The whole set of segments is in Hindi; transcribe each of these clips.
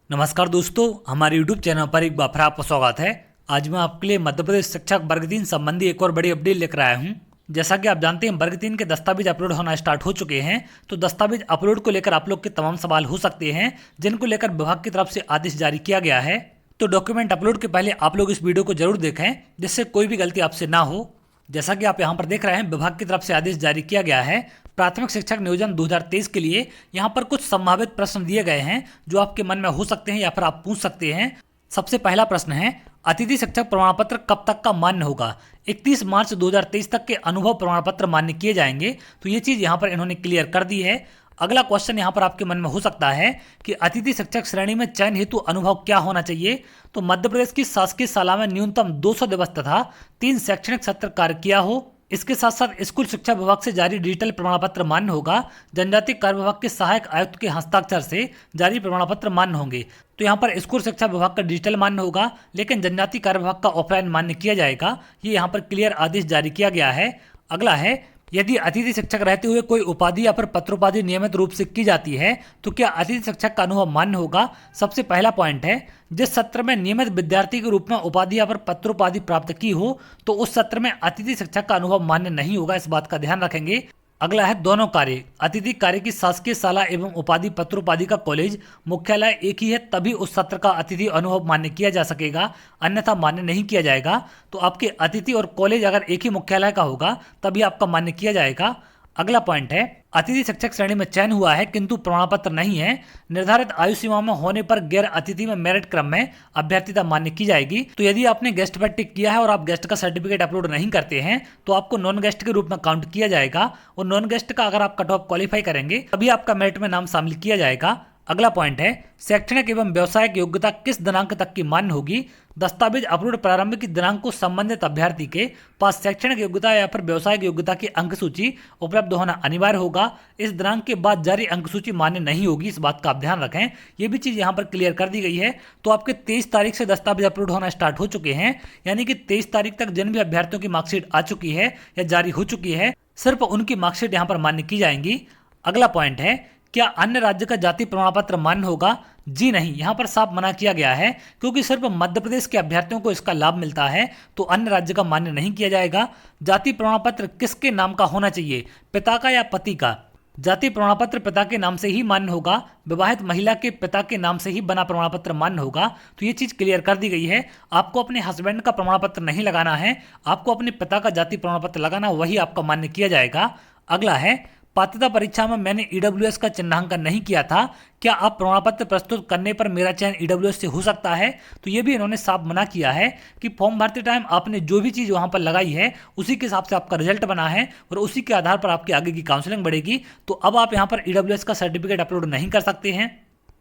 नमस्कार दोस्तों, हमारे YouTube चैनल पर एक बार फिर आपका स्वागत है। आज मैं आपके लिए मध्य प्रदेश शिक्षक वर्ग 3 संबंधी एक और बड़ी अपडेट लेकर आया हूं। जैसा कि आप जानते हैं, वर्ग 3 के दस्तावेज अपलोड होना स्टार्ट हो चुके हैं। तो दस्तावेज अपलोड को लेकर आप लोग के तमाम सवाल हो सकते हैं, जिनको लेकर विभाग की तरफ से आदेश जारी किया गया है। तो डॉक्यूमेंट अपलोड के पहले आप लोग इस वीडियो को जरूर देखें, जिससे कोई भी गलती आपसे ना हो। जैसा कि आप यहाँ पर देख रहे हैं, विभाग की तरफ से आदेश जारी किया गया है। प्राथमिक शिक्षक नियोजन 2023 के लिए यहाँ पर कुछ संभावित प्रश्न दिए गए हैं, जो आपके मन में हो सकते हैं या फिर आप पूछ सकते हैं। सबसे पहला प्रश्न है, अतिथि शिक्षक प्रमाण पत्र कब तक का मान्य होगा? 31 मार्च 2023 तक के अनुभव प्रमाण पत्र मान्य किए जाएंगे। तो ये चीज़ यहाँ पर इन्होंने क्लियर कर दी है। अगला क्वेश्चन यहाँ पर आपके मन में हो सकता है कि अतिथि शिक्षक श्रेणी में चयन हेतु अनुभव क्या होना चाहिए? तो मध्य प्रदेश की शासकीय शाला में न्यूनतम 200 दिवस तथा 3 शैक्षणिक सत्र कार्य किया हो। इसके साथ साथ स्कूल शिक्षा विभाग से जारी डिजिटल प्रमाण पत्र मान्य होगा। जनजातीय कार्य विभाग के सहायक आयुक्त के हस्ताक्षर से जारी प्रमाण पत्र मान्य होंगे। तो यहाँ पर स्कूल शिक्षा विभाग का डिजिटल मान्य होगा, लेकिन जनजातीय कार्य विभाग का ऑफलाइन मान्य किया जाएगा। ये यहाँ पर क्लियर आदेश जारी किया गया है। अगला है, यदि अतिथि शिक्षक रहते हुए कोई उपाधि या फिर पत्रोपाधि नियमित रूप से की जाती है तो क्या अतिथि शिक्षक का अनुभव मान्य होगा? सबसे पहला पॉइंट है, जिस सत्र में नियमित विद्यार्थी के रूप में उपाधि या फिर पत्रोपाधि प्राप्त की हो तो उस सत्र में अतिथि शिक्षक का अनुभव मान्य नहीं होगा। इस बात का ध्यान रखेंगे। अगला है, दोनों कार्य, अतिथि कार्य की शासकीय शाला एवं उपाधि पत्रोपाधि का कॉलेज मुख्यालय एक ही है, तभी उस सत्र का अतिथि अनुभव मान्य किया जा सकेगा, अन्यथा मान्य नहीं किया जाएगा। तो आपके अतिथि और कॉलेज अगर एक ही मुख्यालय का होगा तभी आपका मान्य किया जाएगा। अगला पॉइंट है, अतिथि शिक्षक श्रेणी में चयन हुआ है किंतु प्रमाण पत्र नहीं है, निर्धारित आयु सीमा में होने पर गैर अतिथि में मेरिट क्रम में अभ्यर्थिता मान्य की जाएगी। तो यदि आपने गेस्ट पर टिक किया है और आप गेस्ट का सर्टिफिकेट अपलोड नहीं करते हैं तो आपको नॉन गेस्ट के रूप में काउंट किया जाएगा, और नॉन गेस्ट का अगर आप कट ऑफ क्वालिफाई करेंगे तभी आपका मेरिट में नाम शामिल किया जाएगा। अगला पॉइंट है, शैक्षणिक एवं व्यावसायिक योग्यता किस दिनांक तक की मान्य होगी? दस्तावेज अपलोड प्रारंभ की दिनांक को संबंधित अभ्यर्थी के पास शैक्षणिक योग्यता या फिर व्यावसायिक योग्यता की अंक सूची उपलब्ध होना अनिवार्य होगा। इस दिनांक के बाद जारी अंक सूची मान्य नहीं होगी। इस बात का आप ध्यान रखें। ये भी चीज़ यहाँ पर क्लियर कर दी गई है। तो आपके 23 तारीख से दस्तावेज अपलोड होना स्टार्ट हो चुके हैं, यानी कि 23 तारीख तक जिन भी अभ्यर्थियों की मार्कशीट आ चुकी है या जारी हो चुकी है, सिर्फ उनकी मार्कशीट यहाँ पर मान्य की जाएंगी। अगला पॉइंट है, क्या अन्य राज्य का जाति प्रमाण पत्र मान्य होगा? जी नहीं, यहाँ पर साफ मना किया गया है, क्योंकि सिर्फ मध्य प्रदेश के अभ्यर्थियों को इसका लाभ मिलता है, तो अन्य राज्य का मान्य नहीं किया जाएगा। जाति प्रमाण पत्र किसके नाम का होना चाहिए, पिता का या पति का? जाति प्रमाण पत्र पिता के नाम से ही मान्य होगा। विवाहित महिला के पिता के नाम से ही बना प्रमाण पत्र मान्य होगा। तो ये चीज क्लियर कर दी गई है। आपको अपने हस्बैंड का प्रमाण पत्र नहीं लगाना है, आपको अपने पिता का जाति प्रमाण पत्र लगाना, वही आपका मान्य किया जाएगा। अगला है, पात्रता परीक्षा में मैंने ईडब्ल्यूएस का चिन्हांकन नहीं किया था, क्या आप प्रमाण पत्र प्रस्तुत करने पर मेरा चयन ईडब्ल्यूएस से हो सकता है? तो ये भी इन्होंने साफ मना किया है कि फॉर्म भरते टाइम आपने जो भी चीज़ वहां पर लगाई है उसी के हिसाब से आपका रिजल्ट बना है और उसी के आधार पर आपकी आगे की काउंसलिंग बढ़ेगी। तो अब आप यहाँ पर ईडब्ल्यूएस का सर्टिफिकेट अपलोड नहीं कर सकते हैं।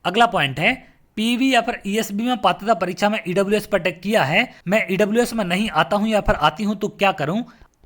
अगला पॉइंट है, पीवी या फिर ईएसबी में पात्रता परीक्षा में ईडब्ल्यूएस पर टिक किया है, मैं ईडब्ल्यूएस में नहीं आता हूं या फिर आती हूं तो क्या करूं?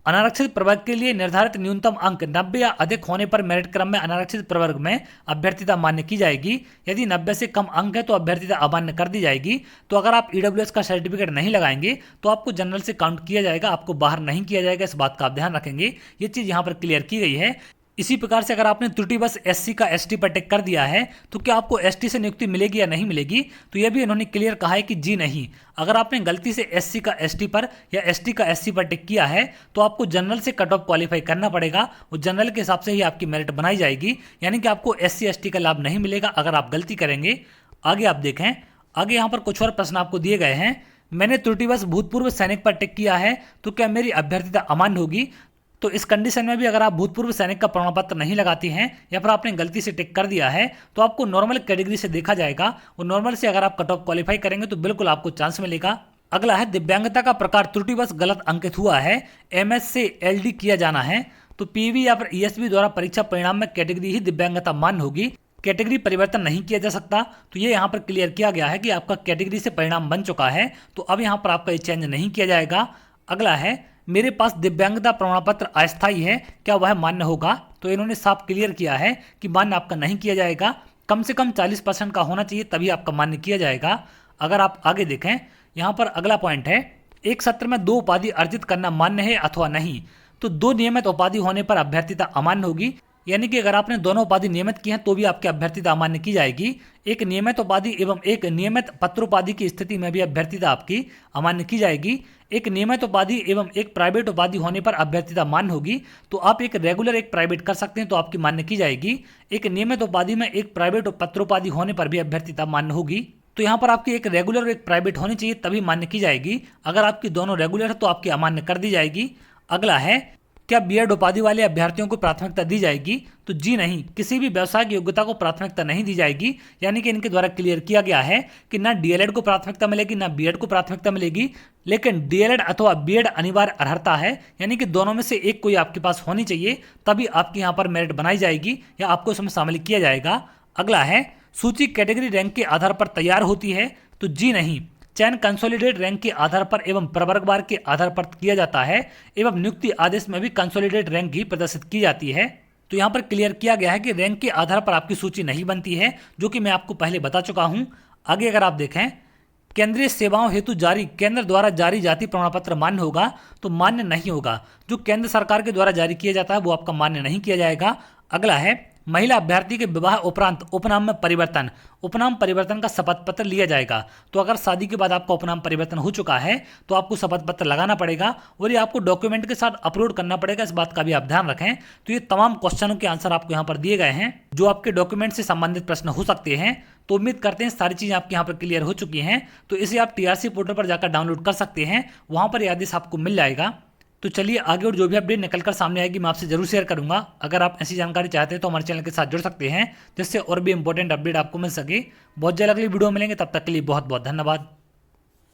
अनारक्षित प्रवर्ग के लिए निर्धारित न्यूनतम अंक 90 या अधिक होने पर मेरिट क्रम में अनारक्षित प्रवर्ग में अभ्यर्थिता मान्य की जाएगी। यदि 90 से कम अंक है तो अभ्यर्थिता अमान्य कर दी जाएगी। तो अगर आप ईडब्ल्यूएस का सर्टिफिकेट नहीं लगाएंगे तो आपको जनरल से काउंट किया जाएगा, आपको बाहर नहीं किया जाएगा। इस बात का आप ध्यान रखेंगे। ये चीज़ यहाँ पर क्लियर की गई है। इसी प्रकार से अगर आपने त्रुटिवश एससी का एसटी पर टिक कर दिया है तो क्या आपको एसटी से नियुक्ति मिलेगी या नहीं मिलेगी? तो यह भी इन्होंने क्लियर कहा है कि जी नहीं। अगर आपने गलती से एससी का एसटी पर या एसटी का एससी पर टिक किया है तो आपको जनरल से कट ऑफ क्वालिफाई करना पड़ेगा। वो जनरल के हिसाब से ही आपकी मेरिट बनाई जाएगी, यानी कि आपको एससी एसटी का लाभ नहीं मिलेगा अगर आप गलती करेंगे। आगे आप देखें, आगे यहाँ पर कुछ और प्रश्न आपको दिए गए हैं। मैंने त्रुटिवश भूतपूर्व सैनिक पर टिक किया है तो क्या मेरी अभ्यर्थिता अमान्य होगी? तो इस कंडीशन में भी अगर आप भूतपूर्व सैनिक का प्रमाण पत्र नहीं लगाती हैं या फिर आपने गलती से टिक कर दिया है तो आपको नॉर्मल कैटेगरी से देखा जाएगा, और नॉर्मल से अगर आप कट ऑफ क्वालिफाई करेंगे तो बिल्कुल आपको चांस मिलेगा। अगला है, दिव्यांगता का प्रकार त्रुटिवश गलत अंकित हुआ है, एमएस से एलडी किया जाना है, तो पीवी या फिर ईएसबी द्वारा परीक्षा परिणाम में कैटेगरी ही दिव्यांगता मान्य होगी, कैटेगरी परिवर्तन नहीं किया जा सकता। तो ये यहाँ पर क्लियर किया गया है कि आपका कैटेगरी से परिणाम बन चुका है, तो अब यहाँ पर आपका ये चेंज नहीं किया जाएगा। अगला है, मेरे पास दिव्यांगता प्रमाण पत्र अस्थायी है, क्या वह मान्य होगा? तो इन्होंने साफ क्लियर किया है कि मान्य आपका नहीं किया जाएगा। कम से कम 40% का होना चाहिए तभी आपका मान्य किया जाएगा। अगर आप आगे देखें, यहाँ पर अगला पॉइंट है, एक सत्र में 2 उपाधि अर्जित करना मान्य है अथवा नहीं? तो 2 नियमित उपाधि होने पर अभ्यर्थिता अमान्य होगी, यानी कि अगर आपने दोनों उपाधि नियमित की हैं तो भी आपकी अभ्यर्थिता अमान्य की जाएगी। एक नियमित उपाधि एवं एक नियमित पत्रोपाधि की स्थिति में भी अभ्यर्थिता आपकी अमान्य की जाएगी। एक नियमित उपाधि एवं एक प्राइवेट उपाधि होने पर अभ्यर्थिता मान्य होगी। तो आप एक रेगुलर एक प्राइवेट कर सकते हैं तो आपकी मान्य की जाएगी। एक नियमित उपाधि में एक प्राइवेट पत्रोपाधि होने पर भी अभ्यर्थिता मान्य होगी। तो यहाँ पर आपकी एक रेगुलर और एक प्राइवेट होनी चाहिए तभी मान्य की जाएगी। अगर आपकी दोनों रेगुलर है तो आपकी अमान्य कर दी जाएगी। अगला है, क्या बीएड उपाधि वाले अभ्यर्थियों को प्राथमिकता दी जाएगी? तो जी नहीं, किसी भी व्यावसायिक योग्यता को प्राथमिकता नहीं दी जाएगी। यानी कि इनके द्वारा क्लियर किया गया है कि ना डीएलएड को प्राथमिकता मिलेगी ना बीएड को प्राथमिकता मिलेगी, लेकिन डीएलएड अथवा बीएड अनिवार्य अर्हता है। यानी कि दोनों में से एक कोई आपके पास होनी चाहिए तभी आपकी यहाँ पर मेरिट बनाई जाएगी या आपको इसमें शामिल किया जाएगा। अगला है, सूची कैटेगरी रैंक के आधार पर तैयार होती है? तो जी नहीं, चयन कंसोलिडेट रैंक के आधार पर एवं प्रवर्गवार के आधार पर किया जाता है एवं नियुक्ति आदेश में भी कंसोलिडेट रैंक ही प्रदर्शित की जाती है। तो यहाँ पर क्लियर किया गया है कि रैंक के आधार पर आपकी सूची नहीं बनती है, जो कि मैं आपको पहले बता चुका हूँ। आगे अगर आप देखें, केंद्रीय सेवाओं हेतु जारी केंद्र द्वारा जारी जाति प्रमाण पत्र मान्य होगा? तो मान्य नहीं होगा। जो केंद्र सरकार के द्वारा जारी किया जाता है वो आपका मान्य नहीं किया जाएगा। अगला है, महिला अभ्यर्थी के विवाह उपरांत उपनाम में परिवर्तन, उपनाम परिवर्तन का शपथ पत्र लिया जाएगा। तो अगर शादी के बाद आपका उपनाम परिवर्तन हो चुका है तो आपको शपथ पत्र लगाना पड़ेगा और ये आपको डॉक्यूमेंट के साथ अपलोड करना पड़ेगा। इस बात का भी आप ध्यान रखें। तो ये तमाम क्वेश्चनों के आंसर आपको यहाँ पर दिए गए हैं जो आपके डॉक्यूमेंट से संबंधित प्रश्न हो सकते हैं। तो उम्मीद करते हैं सारी चीज़ें आपके यहाँ पर क्लियर हो चुकी हैं। तो इसे आप टीआरसी पोर्टल पर जाकर डाउनलोड कर सकते हैं, वहाँ पर यह आदेश आपको मिल जाएगा। तो चलिए आगे और जो भी अपडेट निकल कर सामने आएगी मैं आपसे जरूर शेयर करूंगा। अगर आप ऐसी जानकारी चाहते हैं तो हमारे चैनल के साथ जुड़ सकते हैं जिससे और भी इंपॉर्टेंट अपडेट आपको मिल सके। बहुत जल्द अगली वीडियो मिलेंगे, तब तक के लिए बहुत बहुत धन्यवाद।